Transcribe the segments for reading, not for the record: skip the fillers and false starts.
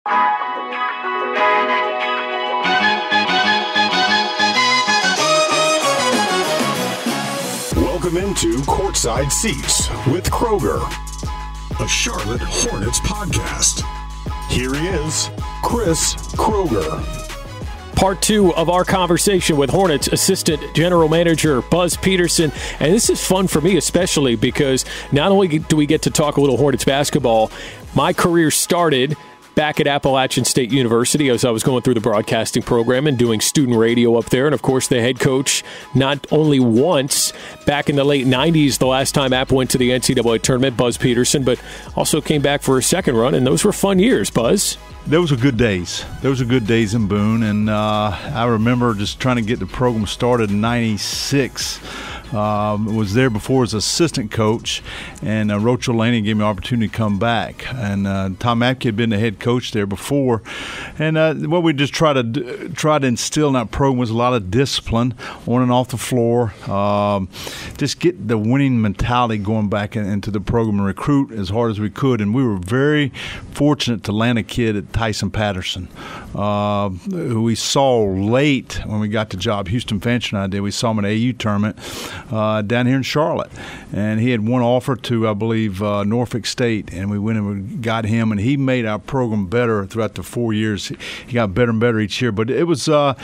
Welcome into Courtside Seats with Kroeger, a Charlotte Hornets podcast. Here he is, Chris Kroeger. Part 2 of our conversation with Hornets Assistant General Manager Buzz Peterson. And this is fun for me, especially because not only do we get to talk a little Hornets basketball, my career started back at Appalachian State University as I was going through the broadcasting program and doing student radio up there. And, of course, the head coach not only once back in the late 90s, the last time App went to the NCAA tournament, Buzz Peterson, but also came back for a second run. And those were fun years, Buzz. Those were good days. Those were good days in Boone. And I remember just trying to get the program started in 96. Was there before as assistant coach, and Roach Laney gave me an opportunity to come back. And Tom Apke had been the head coach there before. And what we just try to instill in that program was a lot of discipline on and off the floor. Just get the winning mentality going back into the program and recruit as hard as we could. And we were very fortunate to land a kid at Tyson Peterson, who we saw late when we got the job. Houston Fancher and I did. We saw him at AU tournament down here in Charlotte. And he had one offer to, I believe, Norfolk State. And we went and we got him, and he made our program better throughout the 4 years. He got better and better each year. But it was a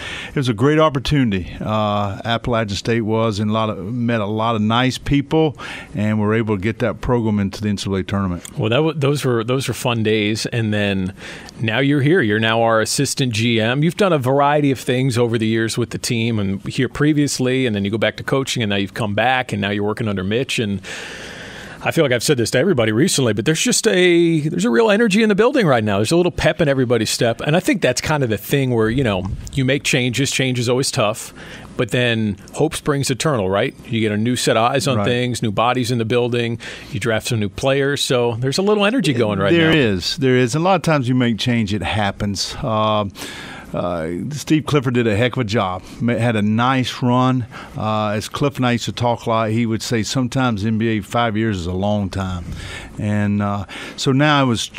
great opportunity. Appalachian State was, and met a lot of nice people, and were able to get that program into the NCAA tournament. Well, those were fun days. And then now you're here. You're now our assistant GM. You've done a variety of things over the years with the team, and here previously, and then you go back to coaching, and now you've come back, and now you're working under Mitch. And I feel like I've said this to everybody recently, but there's a real energy in the building right now. There's a little pep in everybody's step, and I think that's kind of the thing where, you make changes. Change is always tough, but then hope springs eternal, right? You get a new set of eyes on things, new bodies in the building. You draft some new players, so there's a little energy going right now. There is. And a lot of times you make change, it happens. Steve Clifford did a heck of a job. Had a nice run. As Cliff and I used to talk a lot, he would say sometimes NBA 5 years is a long time. And so now it was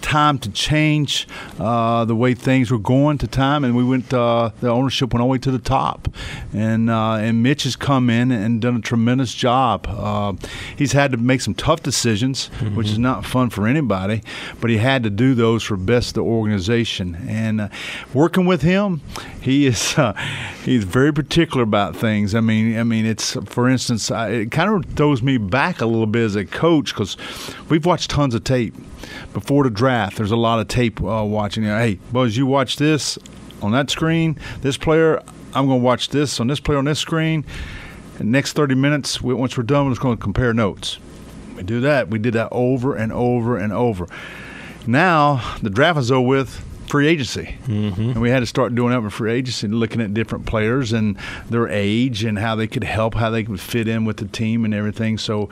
time to change the way things were going to time, and we went. The ownership went all the way to the top, and Mitch has come in and done a tremendous job. He's had to make some tough decisions, which is not fun for anybody, but he had to do those for best of the organization. And working with him, he's very particular about things. I mean, it's, for instance, it kind of throws me back a little bit as a coach, because we've watched tons of tape. Before the draft, there's a lot of tape watching. Hey, Buzz, you watch this on that screen. This player, I'm going to watch this on this player on this screen. And the next 30 minutes, once we're done, we're just going to compare notes. We do that. We did that over and over and over. Now, the draft is over with. Free agency. And we had to start doing that with free agency, looking at different players and their age and how they could help, how they could fit in with the team and everything. So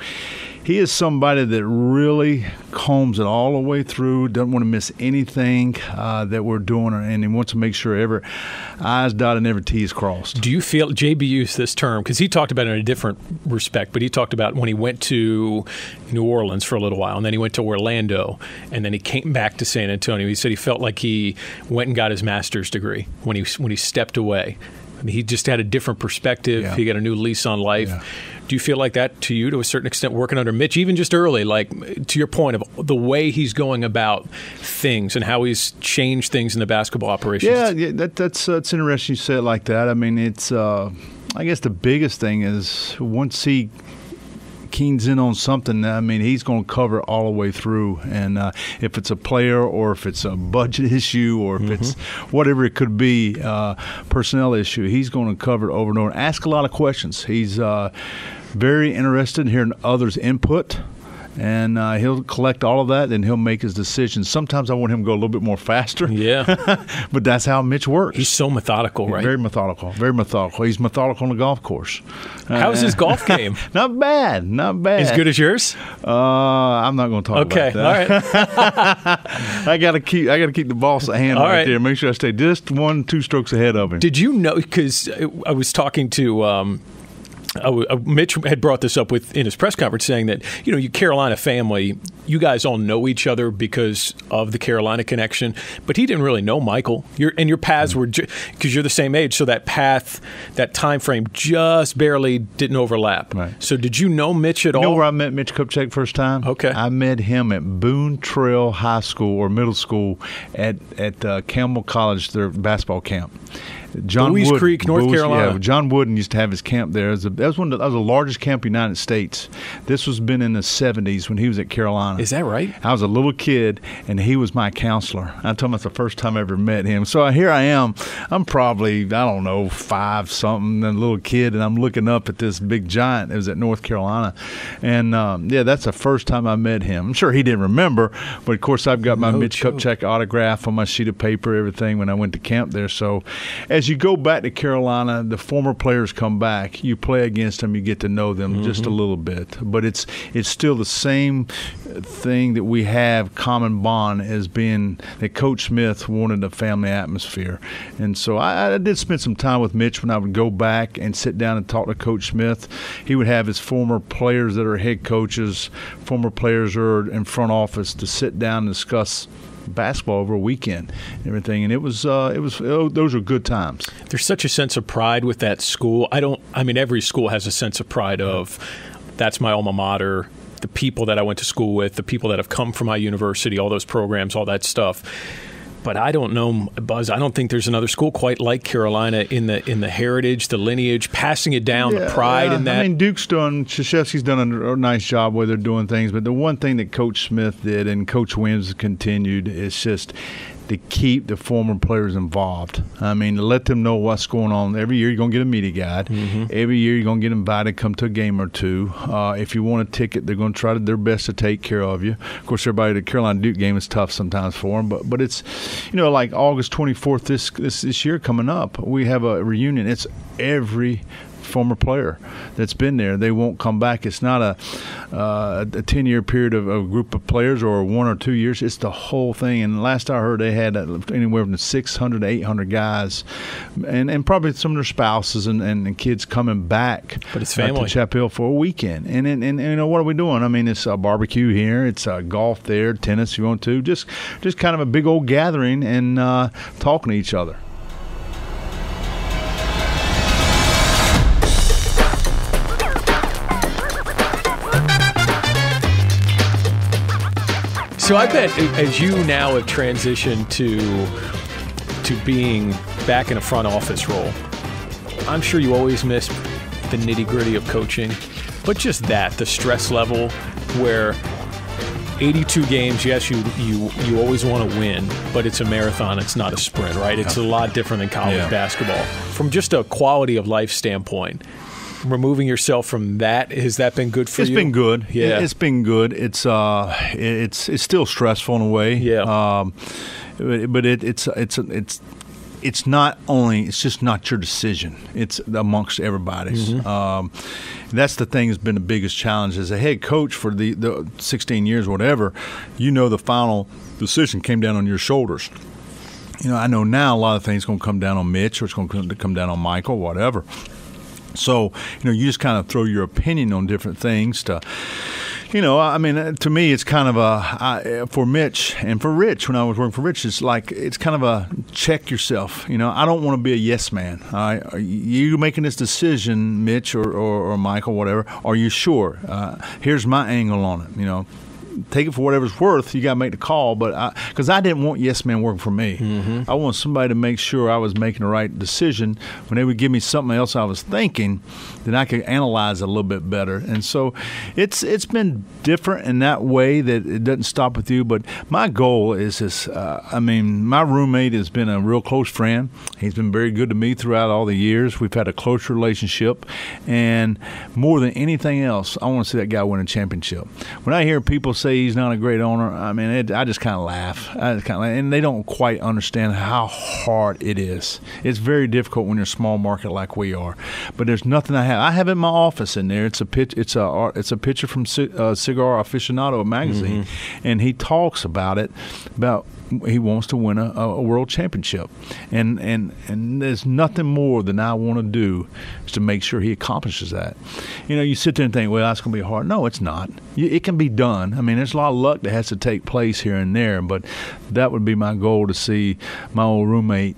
he is somebody that really combs it all the way through, doesn't want to miss anything that we're doing, and he wants to make sure every I's dotted and every T is crossed. Do you feel, JB used this term, because he talked about it in a different respect, but he talked about when he went to New Orleans for a little while, and then he went to Orlando, and then he came back to San Antonio. He said he felt like he went and got his master's degree when he stepped away. I mean, he just had a different perspective. Yeah. He got a new lease on life. Yeah. Do you feel like that to you, to a certain extent, working under Mitch, even just early, like to your point of the way he's going about things and how he's changed things in the basketball operations? Yeah, that's interesting you say it like that. I mean, it's I guess the biggest thing is once he keens in on something, I mean, he's going to cover it all the way through. And if it's a player or if it's a budget issue or if it's whatever it could be, personnel issue, he's going to cover it over and over. Ask a lot of questions. He's very interested in hearing others' input. And he'll collect all of that, and he'll make his decisions. Sometimes I want him to go a little bit more faster. Yeah. But that's how Mitch works. He's so methodical, right? Very methodical. Very methodical. He's methodical on the golf course. How's his golf game? Not bad. Not bad. As good as yours? I'm not going to talk about that. All right. I got to keep the boss at hand right there. Make sure I stay just 1-2 strokes ahead of him. Did you know, because I was talking to Mitch had brought this up in his press conference, saying that your Carolina family you guys all know each other because of the Carolina connection, but he didn't really know Michael. Your paths were, because you're the same age, so that time frame just barely didn't overlap. Right. So did you know Mitch at all? You know where I met Mitch Kupchak first time? Okay. I met him at Boone Trail High School or middle school at Campbell College, their basketball camp. Louise Creek, North Carolina. Yeah, John Wooden used to have his camp there. That was the largest camp in the United States. This was been in the 70s when he was at Carolina. Is that right? I was a little kid, and he was my counselor. I told him that's the first time I ever met him. So here I am. I'm probably, I don't know, 5-something, a little kid, and I'm looking up at this big giant that was at North Carolina. And, that's the first time I met him. I'm sure he didn't remember, but, of course, I've got my Mitch Kupchak autograph on my sheet of paper, everything, when I went to camp there. So as you go back to Carolina, the former players come back. You play against them, you get to know them just a little bit. But it's still the same thing that we have, common bond, as being that Coach Smith wanted a family atmosphere. And so I did spend some time with Mitch when I would go back and sit down and talk to Coach Smith. He would have his former players that are head coaches, former players that are in front office to sit down and discuss basketball over a weekend and everything, and it was those were good times. There's such a sense of pride with that school. Every school has a sense of pride of, that's my alma mater, the people that I went to school with, the people that have come from my university, all those programs, all that stuff. But I don't know, Buzz, I don't think there's another school quite like Carolina in the heritage, the lineage, passing it down, the pride in that. Krzyzewski's done a nice job where they're doing things, but the one thing that Coach Smith did and Coach Williams continued is just to keep the former players involved. To let them know what's going on. Every year you're going to get a media guide. Every year you're going to get invited to come to a game or two. If you want a ticket, they're going to try their best to take care of you. Of course, everybody, the Carolina-Duke game is tough sometimes for them, but it's, like August 24th this year coming up, we have a reunion. It's every former player that's been there. They won't come back. It's not a 10-year period of a group of players or 1 or 2 years. It's the whole thing. And last I heard, they had anywhere from 600 to 800 guys, and probably some of their spouses and kids coming back. But it's family to Chapel Hill for a weekend. And what are we doing? It's a barbecue here. It's golf there, tennis if you want to. Just kind of a big old gathering and talking to each other. So I bet as you now have transitioned to being back in a front office role, I'm sure you always miss the nitty-gritty of coaching, but just the stress level where 82 games, yes, you always want to win, but it's a marathon, it's not a sprint, right? It's a lot different than college basketball. From just a quality of life standpoint, removing yourself from that, has that been good for you? It's been good. Yeah, it's been good. It's still stressful in a way. Yeah. But it's not only. It's just not your decision. It's amongst everybody's. That's the thing that's been the biggest challenge as a head coach for the 16 years, whatever. The final decision came down on your shoulders. I know now a lot of things are going to come down on Mitch, or it's going to come down on Michael, whatever. So, you just kind of throw your opinion on different things to me, it's kind of for Mitch and for Rich, when I was working for Rich, it's kind of a check yourself. I don't want to be a yes man. You making this decision, Mitch or Michael, whatever, are you sure? Here's my angle on it, Take it for whatever it's worth. You got to make the call, but because I didn't want yes men working for me. I want somebody to make sure I was making the right decision. When they would give me something else I was thinking, then I could analyze it a little bit better. And so it's been different in that way, that it doesn't stop with you. But my goal is this. My roommate has been a real close friend. He's been very good to me throughout all the years. We've had a close relationship, and more than anything else, I want to see that guy win a championship. When I hear people say he's not a great owner, I just kind of laugh. And they don't quite understand how hard it is. It's very difficult when you're a small market like we are. But there's nothing I have it in my office in there. It's a picture from Cigar Aficionado magazine, and he talks about it, about he wants to win a world championship, and there's nothing more than I want to do is to make sure he accomplishes that. You sit there and think, well, that's going to be hard. No, it's not. It can be done. I mean, there's a lot of luck that has to take place here and there, but that would be my goal, to see my old roommate,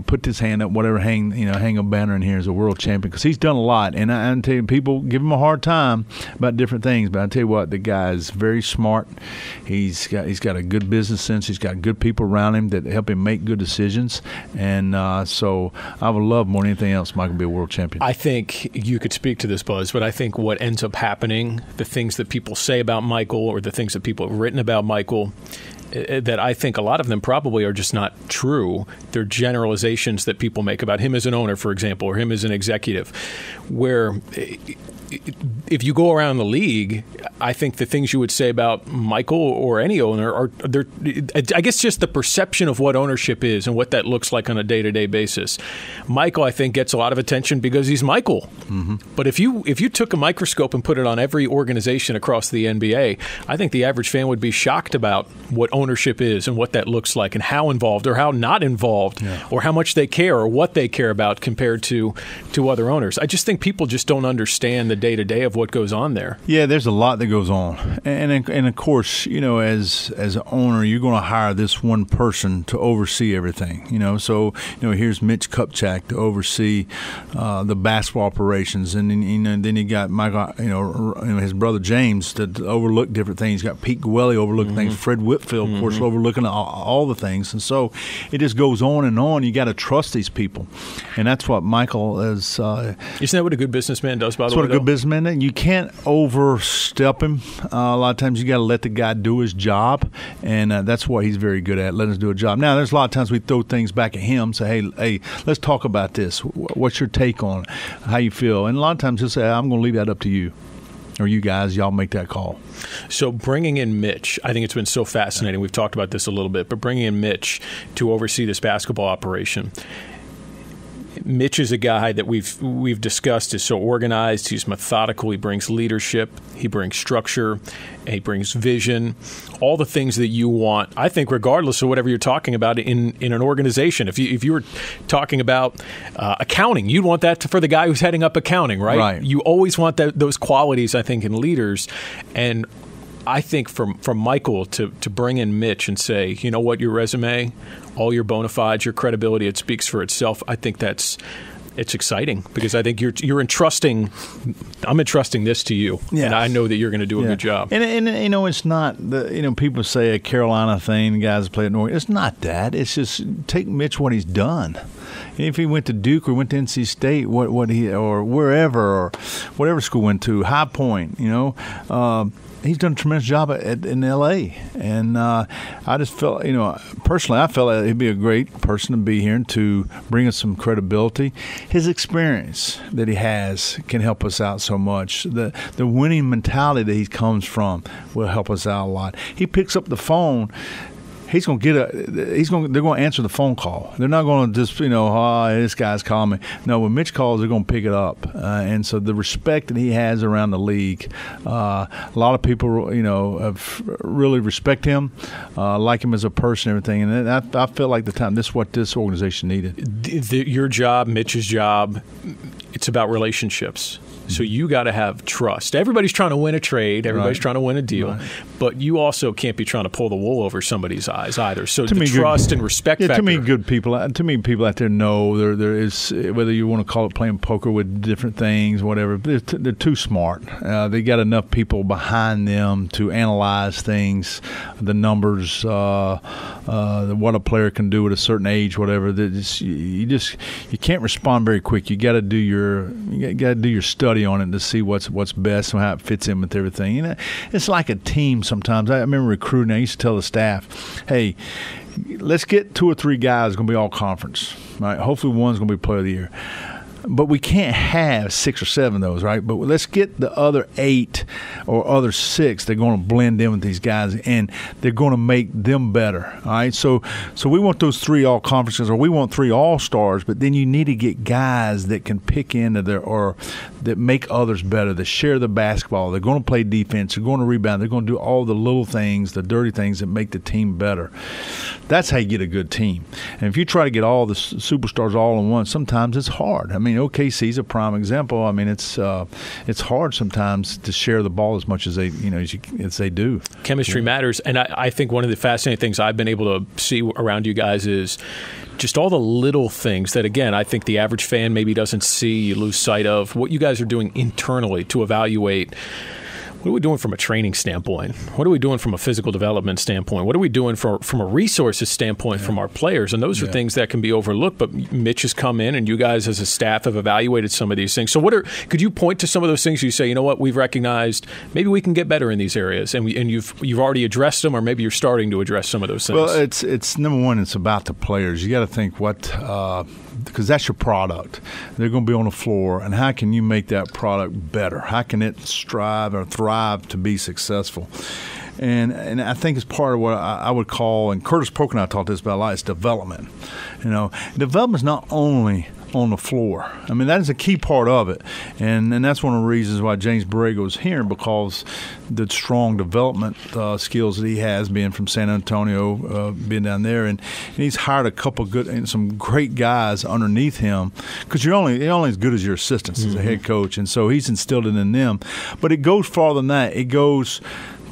put his hand up, whatever, hang a banner in here as a world champion, because he's done a lot. And I tell you, people give him a hard time about different things, but I tell you what, the guy is very smart. He's got a good business sense. He's got good people around him that help him make good decisions, and so I would love more than anything else Michael be a world champion. I think you could speak to this, Buzz, but I think what ends up happening, the things that people say about Michael or the things that people have written about Michael, that I think a lot of them probably are just not true. They're generalizations that people make about him as an owner, for example, or him as an executive, where if you go around the league, I think the things you would say about Michael or any owner are, I guess, just the perception of what ownership is and what that looks like on a day-to-day basis. Michael, I think, gets a lot of attention because he's Michael. Mm-hmm. But if you took a microscope and put it on every organization across the NBA, I think the average fan would be shocked about what ownership is and what that looks like and how involved or how not involved, or how much they care or what they care about compared to other owners. I just think people just don't understand the day-to-day of what goes on there. Yeah, there's a lot that goes on. And of course, as an owner, you're going to hire this one person to oversee everything. So here's Mitch Kupchak to oversee the basketball operations, and then you got Michael, his brother James to overlook different things. You got Pete Gwelly overlooking things. Fred Whitfield, of course, overlooking all the things. And so it just goes on and on. You got to trust these people, and that's what Michael is. Isn't that what a good businessman does? By the way, that's what a good businessman does. You can't overstep him. A lot of times you got to let the guy do his job, and that's what he's very good at, letting us do a job. Now, there's a lot of times we throw things back at him, say, hey, let's talk about this. What's your take on it? How you feel? And a lot of times he'll say, I'm going to leave that up to you. Or you guys, y'all make that call. So bringing in Mitch, I think it's been so fascinating. We've talked about this a little bit, but bringing in Mitch to oversee this basketball operation. Mitch is a guy that we've discussed is so organized. He's methodical. He brings leadership. He brings structure. He brings vision. All the things that you want, I think, regardless of whatever you're talking about in an organization. If you were talking about accounting, you'd want that for the guy who's heading up accounting, right? Right. You always want those qualities, I think, in leaders. And I think from Michael to bring in Mitch and say, you know what, your resume, all your bona fides, your credibility, it speaks for itself. I think it's exciting because I think you're entrusting. I'm entrusting this to you, and I know that you're going to do a good job. And it's not the people say a Carolina thing. The guys play at North. It's not that. It's just take Mitch what he's done. If he went to Duke or went to NC State, what he or wherever or whatever school went to, High Point, he's done a tremendous job in L.A. And I just felt, personally, I felt like he'd be a great person to be here and to bring us some credibility. His experience that he has can help us out so much. The winning mentality that he comes from will help us out a lot. He picks up the phone. They're going to answer the phone call. They're not going to just, this guy's calling me. No, when Mitch calls, they're going to pick it up. And so the respect that he has around the league, a lot of people, really respect him, like him as a person and everything. And I felt like this is what this organization needed. Your job, Mitch's job, it's about relationships. So you got to have trust. Everybody's trying to win a trade. Everybody's trying to win a deal. Right. But you also can't be trying to pull the wool over somebody's eyes either. So the trust and respect factor. To me, people out there know there is, whether you want to call it playing poker with different things, whatever, they're too smart. They got enough people behind them to analyze things, the numbers, what a player can do at a certain age, whatever. You can't respond very quick. You got to do your study on it to see what's best and how it fits in with everything. It's like a team sometimes. I remember recruiting. I used to tell the staff, hey, let's get 2 or 3 guys going to be all conference. Right? Hopefully one's going to be player of the year. but we can't have 6 or 7 of those, right? But let's get the other 8 or other 6. They're going to blend in with these guys, and they're going to make them better, all right? So we want those 3 all-conferences, or we want 3 all-stars, but then you need to get guys that can pick into their, or that make others better, that share the basketball. They're going to play defense. They're going to rebound. They're going to do all the little things, the dirty things that make the team better. That's how you get a good team. And if you try to get all the superstars all in one, sometimes it's hard. I mean, OKC's a prime example. I mean, it's hard sometimes to share the ball as much as they, as they do. Chemistry matters, and I think one of the fascinating things I've been able to see around you guys is just all the little things that, again, I think the average fan maybe doesn't see, you lose sight of, what you guys are doing internally to evaluate. What are we doing from a training standpoint? What are we doing from a physical development standpoint? What are we doing from a resources standpoint from our players? And those are things that can be overlooked. But Mitch has come in, and you guys as a staff have evaluated some of these things. So could you point to some of those things you say, you know what, we've recognized maybe we can get better in these areas, and you've already addressed them, or maybe you're starting to address some of those things? Well, it's number one, it's about the players. You got to think because that's your product. They're going to be on the floor, and how can you make that product better? How can it strive or thrive to be successful? And I think it's part of what I would call, and Curtis Polk and I talked this about a lot, is development. Development is not only on the floor. I mean, that is a key part of it. And that's one of the reasons why James Borrego is here, because the strong development skills that he has, being from San Antonio, being down there. And he's hired a couple some great guys underneath him, because you're only as good as your assistants as a head coach. And so he's instilled it in them. But it goes farther than that. It goes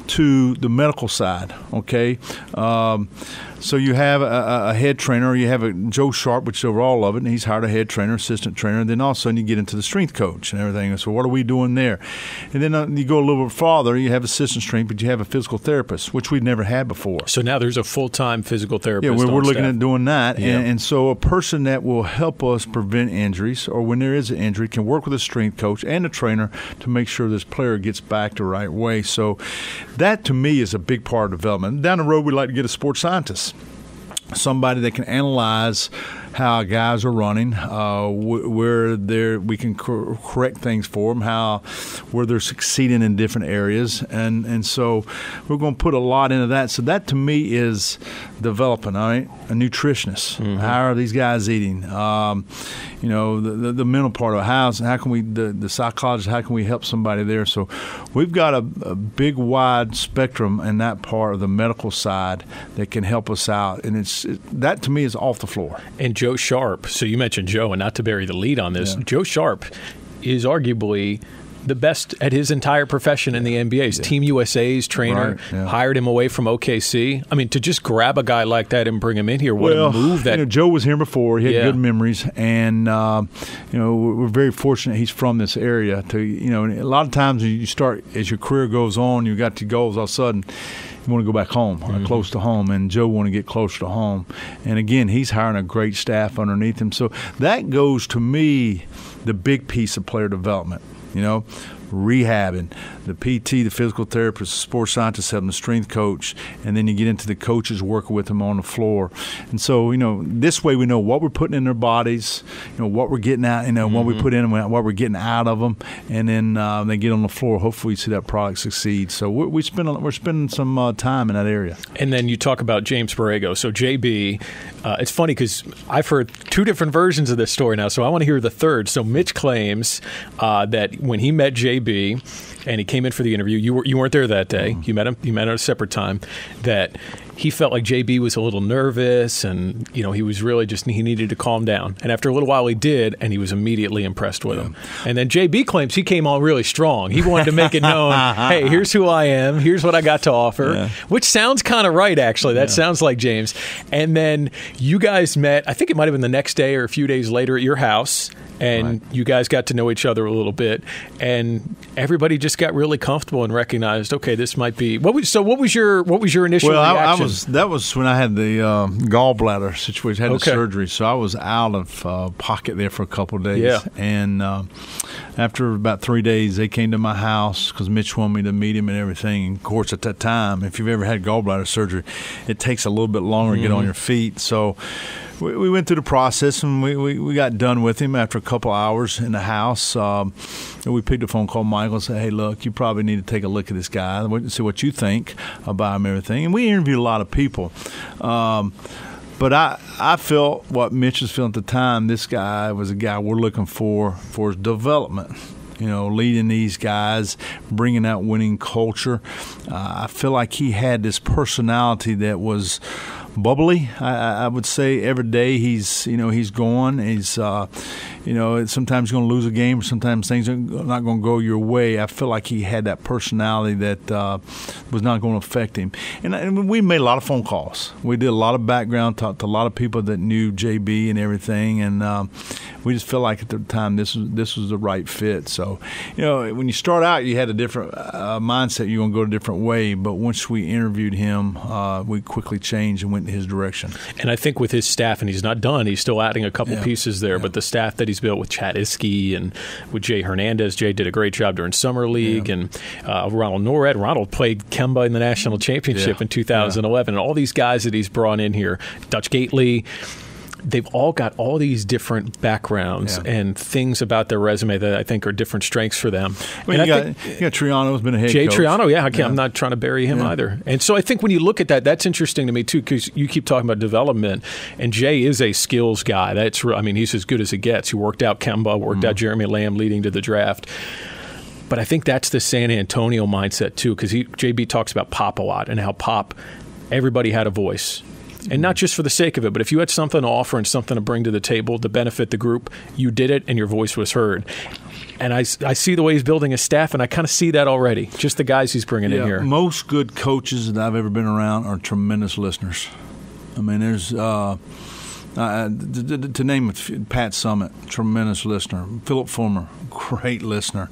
to the medical side, okay? So you have a head trainer, you have a Joe Sharp, which is over all of it, and he's hired a head trainer, assistant trainer, and then all of a sudden you get into the strength coach and everything. So what are we doing there? And then you go a little bit farther, you have assistant strength, but you have a physical therapist, which we've never had before. So now there's a full-time physical therapist. Yeah, we're looking staff. at doing that. Yeah. And so a person that will help us prevent injuries, or when there is an injury, can work with a strength coach and a trainer to make sure this player gets back the right way. So that, to me, is a big part of development. Down the road, we'd like to get a sports scientist, somebody that can analyze how guys are running, where we can correct things for them, where they're succeeding in different areas, and so we're going to put a lot into that. So that, to me, is developing. All right, a nutritionist. How are these guys eating? The mental part of how can we, the psychologist, how can we help somebody there? So we've got a big, wide spectrum in that part of the medical side that can help us out, and that to me is off the floor. And Joe Sharp, so you mentioned Joe, and not to bury the lead on this, Joe Sharp is arguably the best at his entire profession in the NBA. He's Team USA's trainer, hired him away from OKC. I mean, to just grab a guy like that and bring him in here, what a move that. Joe was here before. He had good memories, and we're very fortunate he's from this area. A lot of times you start, as your career goes on, you got your goals, all of a sudden you want to go back home or close to home, and Joe want to get closer to home. And again, he's hiring a great staff underneath him. So that goes, to me, the big piece of player development. Rehabbing, the PT, the physical therapist, the sports scientist, having the strength coach, and then you get into the coaches working with them on the floor. And so, this way we know what we're putting in their bodies, what we're getting out, what we put in them, what we're getting out of them, and then they get on the floor. Hopefully, we see that product succeed. So we're spending some time in that area. And then you talk about James Borrego. So JB, it's funny because I've heard 2 different versions of this story now, so I want to hear the third. So Mitch claims that when he met JB, and he came in for the interview, you weren't there that day. You met him at a separate time, that he felt like JB was a little nervous, and he was really he needed to calm down. And after a little while he did, and he was immediately impressed with him. And then JB claims he came on really strong. He wanted to make it known, hey, here's who I am, here's what I got to offer, which sounds kind of right, actually. That sounds like James. And then you guys met, I think it might have been the next day or a few days later at your house, and you guys got to know each other a little bit, and everybody just got really comfortable and recognized, okay, this might be. What was your initial reaction? That was when I had the gallbladder situation, had the surgery, so I was out of pocket there for a couple of days. Yeah. And after about 3 days, they came to my house because Mitch wanted me to meet him and everything. And of course, at that time, if you've ever had gallbladder surgery, it takes a little bit longer to get on your feet. So we went through the process, and we got done with him after a couple hours in the house. We picked a phone call, Michael, and said, hey, look, you probably need to take a look at this guy and see what you think about him and everything. And we interviewed a lot of people. But I felt what Mitch was feeling at the time, this guy was a guy we're looking for his development. Leading these guys, bringing out winning culture. I feel like he had this personality that was bubbly. I would say every day he's going. He's sometimes going to lose a game, or sometimes things are not going to go your way. I feel like he had that personality that was not going to affect him. And we made a lot of phone calls. We did a lot of background, talked to a lot of people that knew JB and everything, and we just felt like at the time this was the right fit. So, when you start out, you had a different mindset. You're going to go a different way. But once we interviewed him, we quickly changed and went in his direction. And I think with his staff, and he's not done, he's still adding a couple pieces there, but the staff that he's built with Chad Iskey and with Jay Hernandez. Jay did a great job during Summer League, and Ronald Norred. Ronald played Kemba in the National Championship in 2011. And all these guys that he's brought in here, Dutch Gately, they've all got all these different backgrounds and things about their resume that I think are different strengths for them. You got Triano's been a head Jay coach. Triano, I'm not trying to bury him either. And so I think when you look at that, that's interesting to me too, because you keep talking about development, and Jay is a skills guy. He's as good as it gets. He worked out Kemba, worked out Jeremy Lamb leading to the draft. But I think that's the San Antonio mindset too, because JB talks about Pop a lot and how Pop, everybody had a voice. And not just for the sake of it, but if you had something to offer and something to bring to the table to benefit the group, you did it and your voice was heard. And I see the way he's building his staff, and I kind of see that already, just the guys he's bringing in here. Most good coaches that I've ever been around are tremendous listeners. I mean, there's to name it, Pat Summitt, tremendous listener. Philip Fulmer, great listener.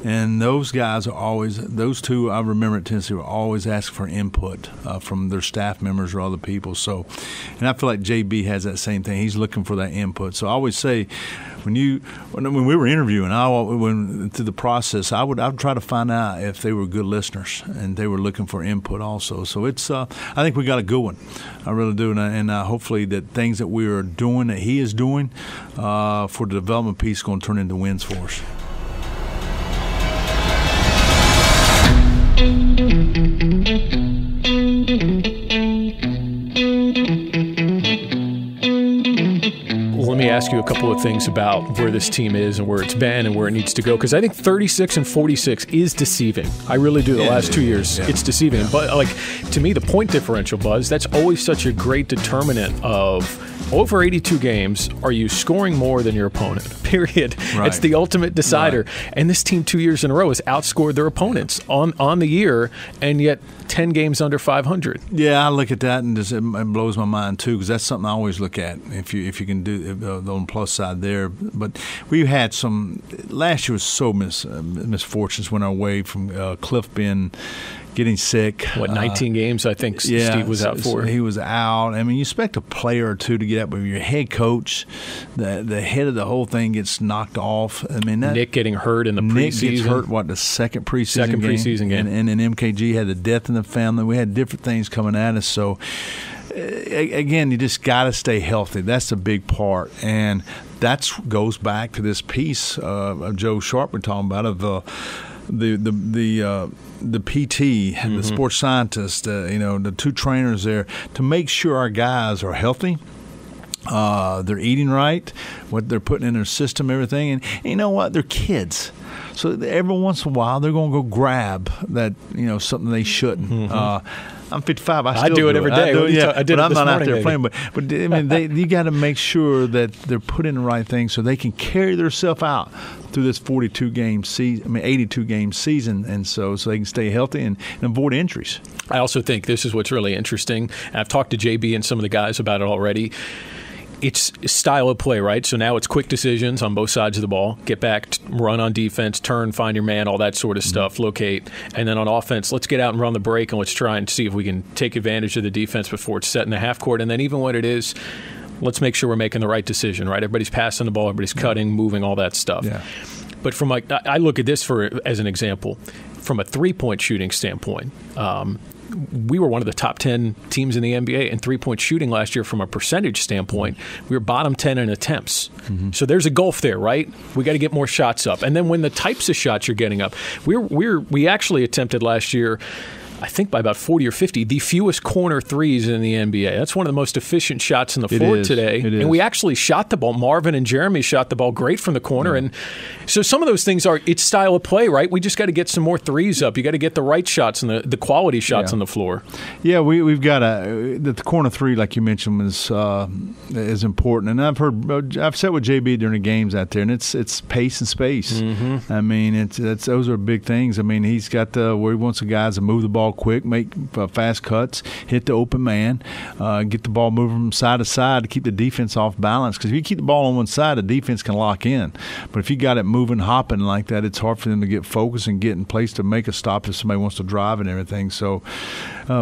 And those guys are always, those two I remember at Tennessee were always asking for input from their staff members or other people. So, and I feel like JB has that same thing. He's looking for that input. So I always say, when we were interviewing, through the process, I would try to find out if they were good listeners and they were looking for input also. So it's I think we got a good one. I really do, and hopefully that things that we are doing, that he is doing for the development piece, is going to turn into wins for us. Let me ask you a couple of things about where this team is and where it's been and where it needs to go, because I think 36 and 46 is deceiving. I really do. The last 2 years, it's deceiving. But to me, the point differential, Buzz, that's always such a great determinant of over 82 games, are you scoring more than your opponent? Period. Right. It's the ultimate decider. Right. And this team 2 years in a row has outscored their opponents on the year, and yet 10 games under 500. Yeah, I look at that and it blows my mind too, because that's something I always look at if you can do on the plus side there. But we had some last year was so misfortunes went our way from Cliff getting sick. 19 games I think Steve was out for. He was out. I mean, you expect a player or two to get out, but your head coach, the head of the whole thing gets knocked off. I mean, Nick getting hurt in the preseason. Nick gets hurt, the second preseason game? And then MKG had the death in the family. We had different things coming at us. So, again, you just got to stay healthy. That's a big part. And that goes back to this piece of Joe Sharp we're talking about, of the PT, the sports scientist, the two trainers there, to make sure our guys are healthy. They're eating right, what they're putting in their system, everything. And you know what? They're kids. So every once in a while, they're going to go grab that, something they shouldn't. I'm 55. I still do it every day. I did, but I'm not out there playing. But I mean, you got to make sure that they're putting the right things so they can carry themselves out through this 82-game season, and so they can stay healthy and avoid injuries. I also think this is what's really interesting. I've talked to JB and some of the guys about it already. It's style of play, right? So now it's quick decisions on both sides of the ball. Get back, run on defense, turn, find your man, all that sort of stuff, locate. And then on offense, let's get out and run the break, and let's try and see if we can take advantage of the defense before it's set in the half court. And then even when it is, let's make sure we're making the right decision, right? Everybody's passing the ball, everybody's cutting, moving, all that stuff. Yeah. But I look at this as an example. From a three-point shooting standpoint, we were one of the top 10 teams in the NBA in three-point shooting last year from a percentage standpoint. We were bottom 10 in attempts. So there's a gulf there, right? We got to get more shots up. And then when the types of shots you're getting up, we actually attempted last year, I think by about 40 or 50, the fewest corner threes in the NBA. That's one of the most efficient shots in the floor today. And we actually shot the ball. Marvin and Jeremy shot the ball great from the corner. And so some of those things it's style of play, right? We just got to get some more threes up. You got to get the right shots and the quality shots on the floor. Yeah, we've got the corner three, like you mentioned, is important. And I've sat with JB during the games out there, and it's pace and space. I mean, those are big things. I mean, he's got where he wants the guys to move the ball quick, make fast cuts, hit the open man, get the ball moving from side to side to keep the defense off balance. Because if you keep the ball on one side, the defense can lock in. But if you got it moving, hopping like that, it's hard for them to get focused and get in place to make a stop if somebody wants to drive and everything. So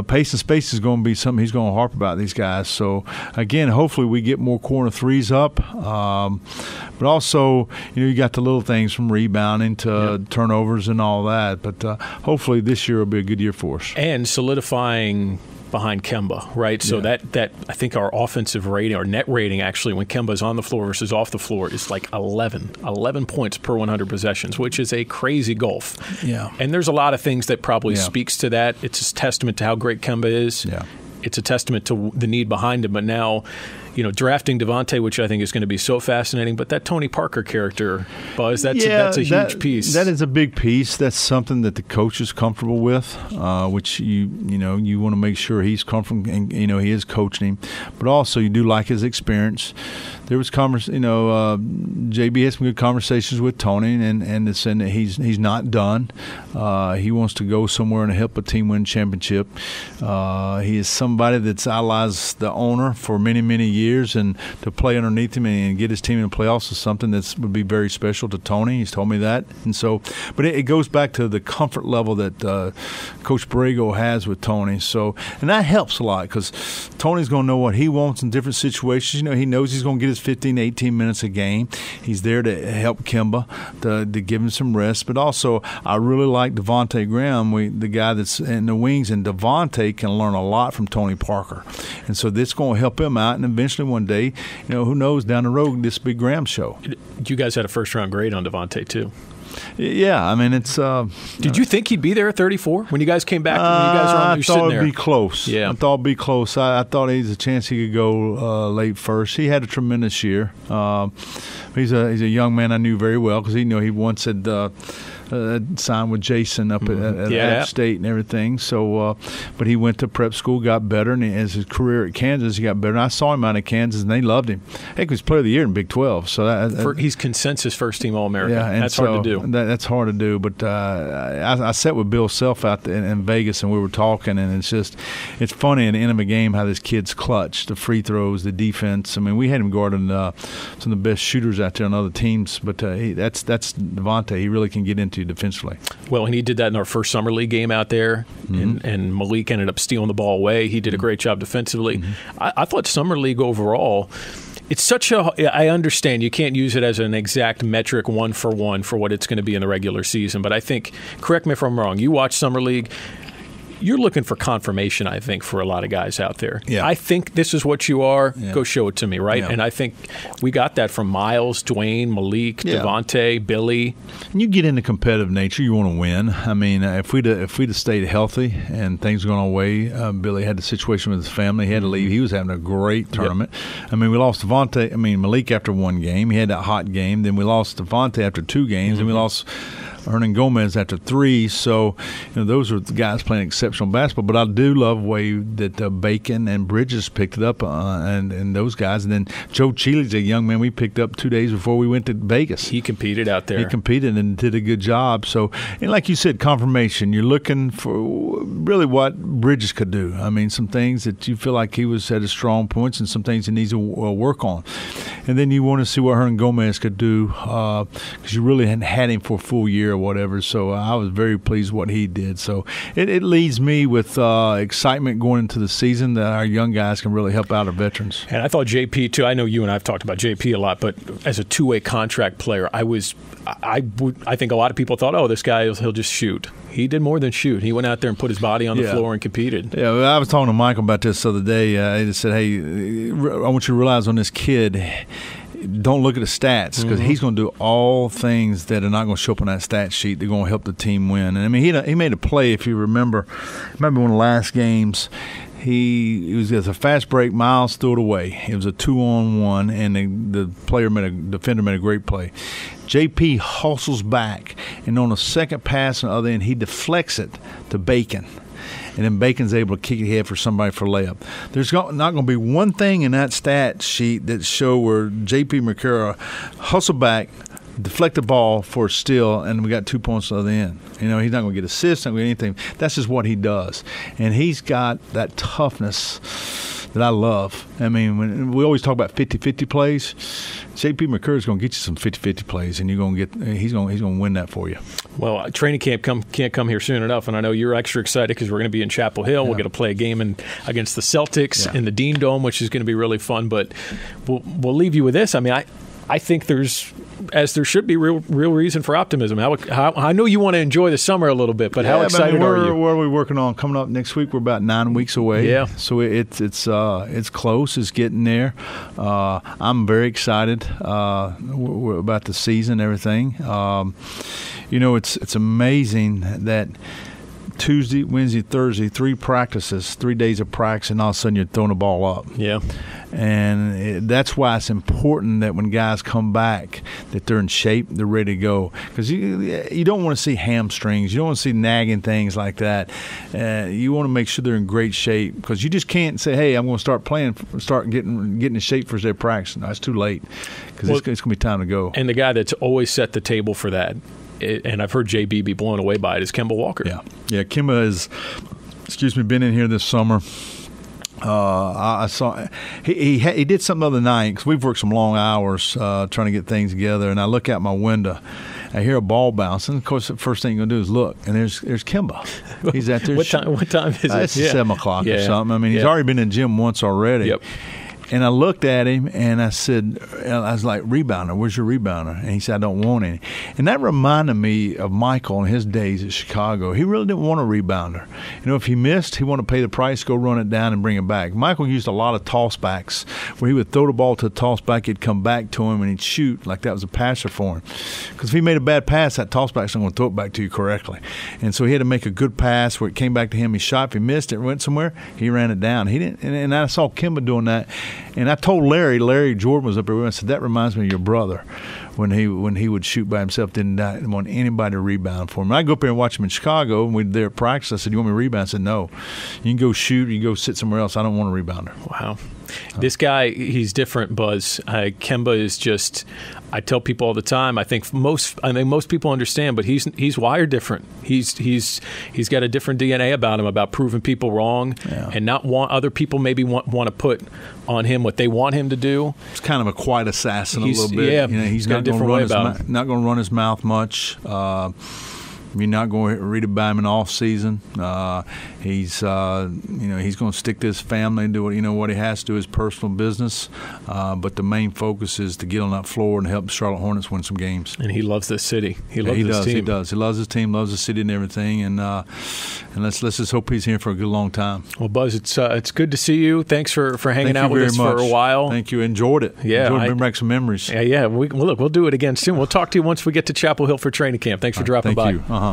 pace and space is going to be something he's going to harp about, these guys. So, again, hopefully we get more corner threes up. But also, you got the little things from rebounding to turnovers and all that. But hopefully this year will be a good year for us. And solidifying behind Kemba, right? So that I think our offensive rating, our net rating actually, when Kemba's on the floor versus off the floor is like 11 points per 100 possessions, which is a crazy gulf. Yeah. And there's a lot of things that probably speaks to that. It's a testament to how great Kemba is. Yeah. It's a testament to the need behind him. But now, drafting Devontae, which I think is going to be so fascinating, but that Tony Parker character, Buzz, that's a huge piece. That is a big piece. That's something that the coach is comfortable with, which you want to make sure he's comfortable, and he is coaching him. But also you do like his experience. There was JB had some good conversations with Tony, and it's saying that he's not done. He wants to go somewhere and help a team win championship. He is somebody that's idolized the owner for many, many years, and to play underneath him and get his team in the playoffs is something that would be very special to Tony. He's told me that. And so, but it goes back to the comfort level that Coach Borrego has with Tony. So, and that helps a lot because Tony's going to know what he wants in different situations. He knows he's going to get his 15 to 18 minutes a game. He's there to help Kemba, to give him some rest. But also, I really like Devontae Graham, the guy that's in the wings, and Devontae can learn a lot from Tony Parker. And so this is going to help him out, and eventually one day, who knows, down the road, this will be Graham's show. You guys had a first-round grade on Devontae, too. Yeah, I mean, it's Did you think he'd be there at 34 when you guys came back? When you guys were on, I thought it'd be close. Yeah. I thought it'd be close. I thought he's a chance he could go late first. He had a tremendous year. He's a young man I knew very well because he once had signed with Jason up at App State and everything. So, but he went to prep school, got better, and as his career at Kansas, he got better. And I saw him out of Kansas, and they loved him. Heck, he was Player of the Year in Big 12. So he's consensus first-team All-American. Yeah, that's hard to do. That's hard to do. But I sat with Bill Self out in Vegas, and we were talking, and it's funny in the end of a game how this kid's clutch, the free throws, the defense. I mean, we had him guarding some of the best shooters out there on other teams, but that's Devontae. He really can get into defensively. Well, and he did that in our first summer league game out there, and Malik ended up stealing the ball away. He did a great job defensively. I thought summer league overall, it's I understand you can't use it as an exact metric 1-for-1 for what it's going to be in the regular season, but I think, correct me if I'm wrong, you watch summer league, you're looking for confirmation, I think, for a lot of guys out there. Yeah. I think this is what you are. Yeah. Go show it to me, right? Yeah. And I think we got that from Miles, Dwayne, Malik, Devontae, Billy. And you get into competitive nature, you want to win. I mean, if we'd have stayed healthy and things going our way, Billy had the situation with his family. He had to leave. He was having a great tournament. Yep. I mean, we lost Malik after one game. He had that hot game. Then we lost Devontae after two games. And we lost Hernan Gomez after three. So, those are the guys playing exceptional basketball. But I do love the way that Bacon and Bridges picked it up, and those guys. And then Joe Cheely's a young man we picked up 2 days before we went to Vegas. He competed out there. He competed and did a good job. So, and like you said, confirmation. You're looking for really what Bridges could do. I mean, some things that you feel like he was at his strong points and some things he needs to work on. And then you want to see what Hernan Gomez could do because you really hadn't had him for a full year. or whatever. So I was very pleased with what he did. So it leaves me with excitement going into the season that our young guys can really help out our veterans. And I thought JP too. I know you and I have talked about JP a lot, but as a two-way contract player, I think a lot of people thought, oh, this guy, he'll just shoot. He did more than shoot. He went out there and put his body on the floor and competed. Yeah, I was talking to Michael about this the other day. He just said, hey, I want you to realize on this kid, don't look at the stats because he's going to do all things that are not going to show up on that stat sheet. They're going to help the team win. And, I mean, he made a play, if you remember one of the last games. He was a fast break. Miles threw it away. It was a 2-on-1, and the defender made a great play. JP hustles back, and on the second pass on the other end, he deflects it to Bacon. And then Bacon's able to kick it ahead for somebody for layup. There's not going to be one thing in that stat sheet that show where J.P. McCurry hustle back, deflect the ball for a steal, and we got 2 points at the other end. He's not going to get assists, not going to get anything. That's just what he does. And he's got that toughness that I love. I mean, when we always talk about 50-50 plays, J.P. McCurry's going to get you some 50-50 plays, and he's going to win that for you. Well, training camp can't come here soon enough, and I know you're extra excited because we're going to be in Chapel Hill. Yeah. We're going to play a game against the Celtics in the Dean Dome, which is going to be really fun. But we'll leave you with this. I mean, I think there should be real reason for optimism. I know you want to enjoy the summer a little bit, but how excited are you? What are we working on coming up next week? We're about 9 weeks away. Yeah. So it's close. It's getting there. I'm very excited about the season and everything. It's amazing that Tuesday, Wednesday, Thursday, 3 practices, 3 days of practice, and all of a sudden you're throwing the ball up. Yeah. And that's why it's important that when guys come back that they're in shape, they're ready to go. Because you don't want to see hamstrings. You don't want to see nagging things like that. You want to make sure they're in great shape because you just can't say, hey, I'm going to start getting in shape for their practice. No, it's too late because it's going to be time to go. And the guy that's always set the table for that, and I've heard JB be blown away by it, is Kemba Walker. Yeah. Kemba has, been in here this summer. I saw he did something the other night because we've worked some long hours trying to get things together, and I look out my window. I hear a ball bounce, and of course, the first thing you're gonna do is look, and there's Kemba. He's out there. What time is it? It's 7 o'clock or something. I mean, he's already been in the gym once already. Yep. And I looked at him, and I was like, rebounder, where's your rebounder? And he said, I don't want any. And that reminded me of Michael in his days at Chicago. He really didn't want a rebounder. If he missed, he wanted to pay the price, go run it down, and bring it back. Michael used a lot of tossbacks where he would throw the ball to the tossback, it'd come back to him, and he'd shoot like that was a passer for him. Because if he made a bad pass, that tossback's not going to throw it back to you correctly. And so he had to make a good pass where it came back to him. He shot. If he missed it, went somewhere, he ran it down. He didn't. And I saw Kemba doing that. And I told Larry Jordan was up there. I said, that reminds me of your brother when he would shoot by himself, didn't want anybody to rebound for him. I go up there and watch him in Chicago, and we're there at practice. I said, you want me to rebound? I said, no. You can go shoot. You can go sit somewhere else. I don't want a rebounder. Wow. This guy, he's different, Buzz. Kemba is just, I tell people all the time, I think most people understand, but he's wired different. He's got a different DNA about him, about proving people wrong and not want other people maybe want to put on him what they want him to do. He's kind of a quiet assassin a little bit. Yeah, he's not going to run his mouth much. You're not going to read about him in off season. He's going to stick to his family and do what he has to do, his personal business. But the main focus is to get on that floor and help Charlotte Hornets win some games. And he loves this city. He loves his team. He does. He loves his team, loves the city and everything. And let's just hope he's here for a good long time. Well, Buzz, it's good to see you. Thanks for hanging out with us for a while. Thank you. Enjoyed it. Yeah, bring back some memories. Yeah. We'll do it again soon. We'll talk to you once we get to Chapel Hill for training camp. Thanks for dropping by. Thank you.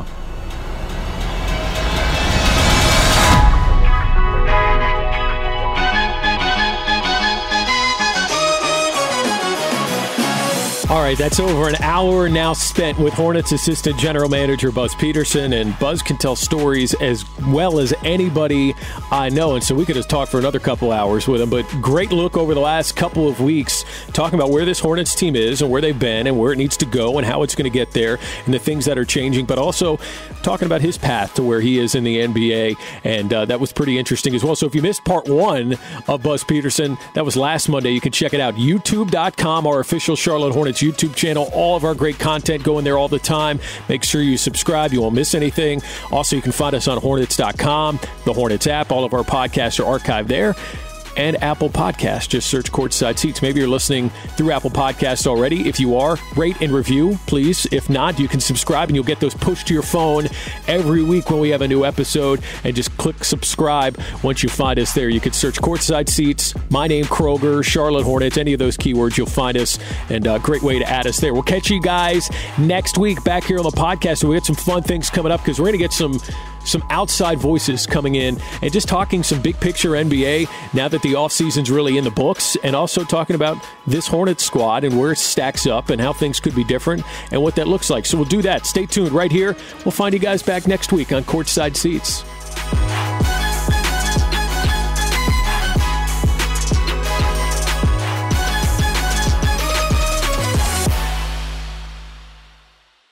All right, that's over an hour now spent with Hornets Assistant General Manager Buzz Peterson, and Buzz can tell stories as well as anybody I know, and so we could just talk for another couple hours with him, but great look over the last couple of weeks, talking about where this Hornets team is and where they've been and where it needs to go and how it's going to get there and the things that are changing, but also talking about his path to where he is in the NBA, and that was pretty interesting as well. So if you missed part 1 of Buzz Peterson, that was last Monday. You can check it out, youtube.com, our official Charlotte Hornets Seats YouTube channel. All of our great content going there all the time. Make sure you subscribe. You won't miss anything. Also, you can find us on Hornets.com, the Hornets app. All of our podcasts are archived there. And Apple Podcasts. Just search Courtside Seats. Maybe you're listening through Apple Podcasts already. If you are, rate and review, please. If not, you can subscribe and you'll get those pushed to your phone every week when we have a new episode. And just click subscribe once you find us there. You can search Courtside Seats, my name, Kroeger, Charlotte Hornets, any of those keywords, you'll find us. And a great way to add us there. We'll catch you guys next week back here on the podcast. So we got some fun things coming up because we're going to get some outside voices coming in and just talking some big picture NBA now that the offseason's really in the books, and also talking about this Hornets squad and where it stacks up and how things could be different and what that looks like. So we'll do that. Stay tuned right here. We'll find you guys back next week on Courtside Seats.